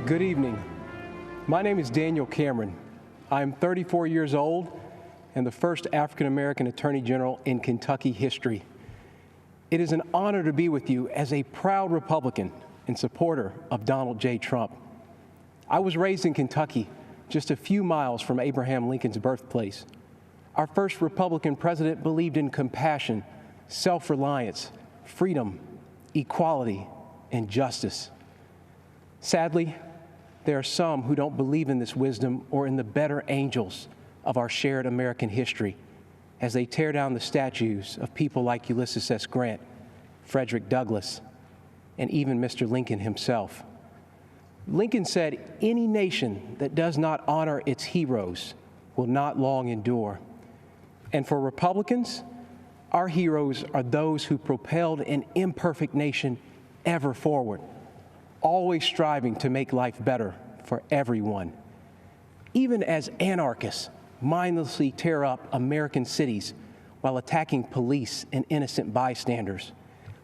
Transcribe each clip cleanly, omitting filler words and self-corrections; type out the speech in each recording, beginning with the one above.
Good evening. My name is Daniel Cameron. I am 34 years old and the first African-American Attorney General in Kentucky history. It is an honor to be with you as a proud Republican and supporter of Donald J. Trump. I was raised in Kentucky, just a few miles from Abraham Lincoln's birthplace. Our first Republican president believed in compassion, self-reliance, freedom, equality, and justice. Sadly, there are some who don't believe in this wisdom or in the better angels of our shared American history as they tear down the statues of people like Ulysses S. Grant, Frederick Douglass, and even Mr. Lincoln himself. Lincoln said, "Any nation that does not honor its heroes will not long endure." And for Republicans, our heroes are those who propelled an imperfect nation ever forward, always striving to make life better for everyone. Even as anarchists mindlessly tear up American cities while attacking police and innocent bystanders,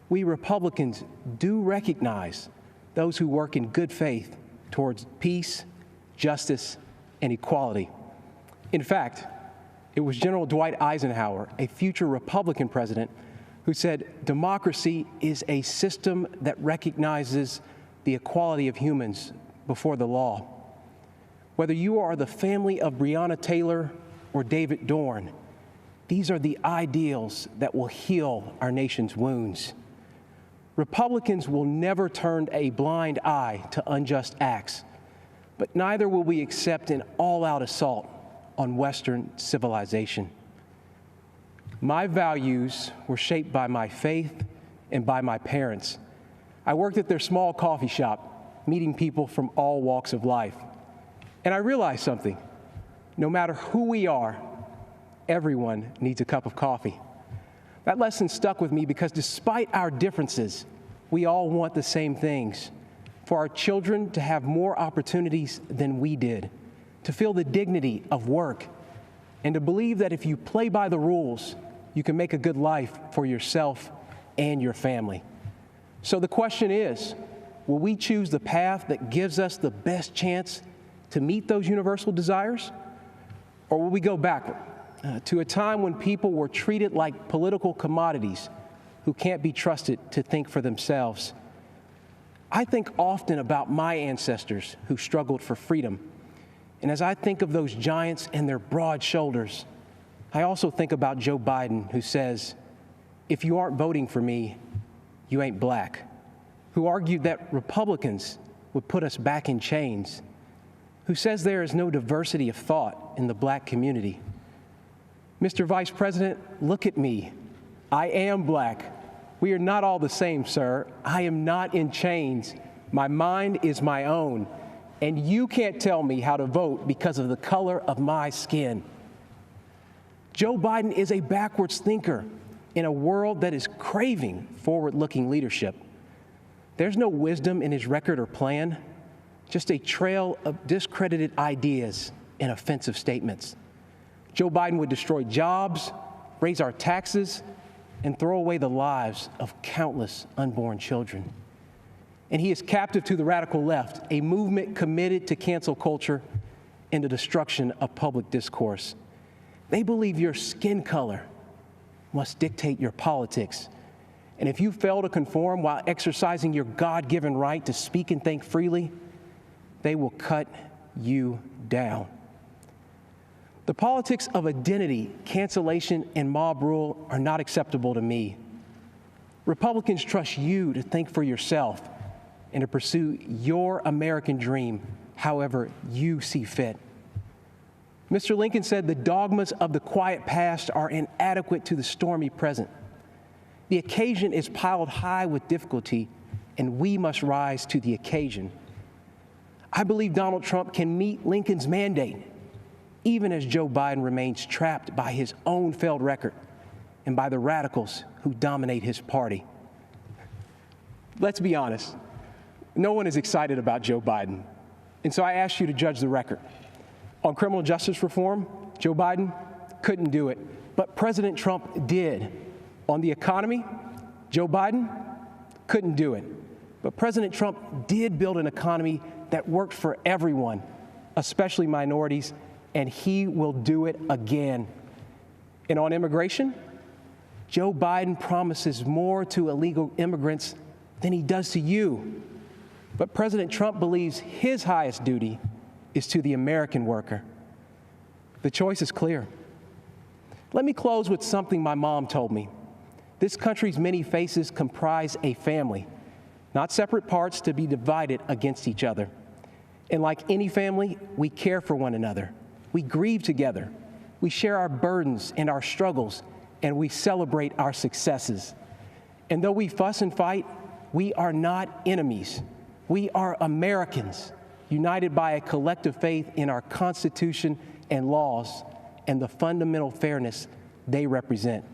we Republicans do recognize those who work in good faith towards peace, justice, and equality. In fact, it was General Dwight Eisenhower, a future Republican president, who said, "Democracy is a system that recognizes the equality of humans before the law." Whether you are the family of Breonna Taylor or David Dorn, these are the ideals that will heal our nation's wounds. Republicans will never turn a blind eye to unjust acts, but neither will we accept an all-out assault on Western civilization. My values were shaped by my faith and by my parents. I worked at their small coffee shop, meeting people from all walks of life. And I realized something. No matter who we are, everyone needs a cup of coffee. That lesson stuck with me because despite our differences, we all want the same things: for our children to have more opportunities than we did, to feel the dignity of work, and to believe that if you play by the rules, you can make a good life for yourself and your family. So the question is, will we choose the path that gives us the best chance to meet those universal desires? Or will we go backward to a time when people were treated like political commodities who can't be trusted to think for themselves? I think often about my ancestors who struggled for freedom. And as I think of those giants and their broad shoulders, I also think about Joe Biden, who says, "If you aren't voting for me, you ain't black," who argued that Republicans would put us back in chains, who says there is no diversity of thought in the black community. Mr. Vice President, look at me. I am black. We are not all the same, sir. I am not in chains. My mind is my own. And you can't tell me how to vote because of the color of my skin. Joe Biden is a backwards thinker in a world that is craving forward-looking leadership. There's no wisdom in his record or plan, just a trail of discredited ideas and offensive statements. Joe Biden would destroy jobs, raise our taxes, and throw away the lives of countless unborn children. And he is captive to the radical left, a movement committed to cancel culture and the destruction of public discourse. They believe your skin color must dictate your politics. And if you fail to conform while exercising your God-given right to speak and think freely, they will cut you down. The politics of identity, cancellation, and mob rule are not acceptable to me. Republicans trust you to think for yourself and to pursue your American dream however you see fit. Mr. Lincoln said the dogmas of the quiet past are inadequate to the stormy present. The occasion is piled high with difficulty, and we must rise to the occasion. I believe Donald Trump can meet Lincoln's mandate, even as Joe Biden remains trapped by his own failed record and by the radicals who dominate his party. Let's be honest. No one is excited about Joe Biden. And so I ask you to judge the record. On criminal justice reform, Joe Biden couldn't do it, but President Trump did. On the economy, Joe Biden couldn't do it, But President Trump did build an economy that worked for everyone, especially minorities, and he will do it again. And on immigration, Joe Biden promises more to illegal immigrants than he does to you. But President Trump believes his highest duty is to the American worker. The choice is clear. Let me close with something my mom told me. This country's many faces comprise a family, not separate parts to be divided against each other. And like any family, we care for one another. We grieve together. We share our burdens and our struggles, and we celebrate our successes. And though we fuss and fight, we are not enemies. We are Americans, united by a collective faith in our Constitution and laws and the fundamental fairness they represent.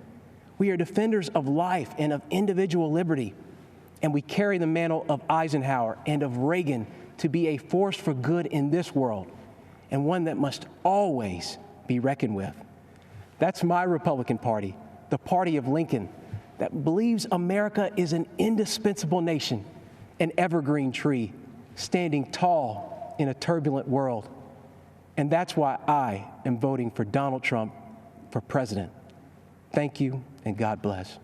We are defenders of life and of individual liberty, and we carry the mantle of Eisenhower and of Reagan to be a force for good in this world, and one that must always be reckoned with. That's my Republican Party, the party of Lincoln, that believes America is an indispensable nation, an evergreen tree, standing tall in a turbulent world. And that's why I am voting for Donald Trump for president. Thank you, and God bless.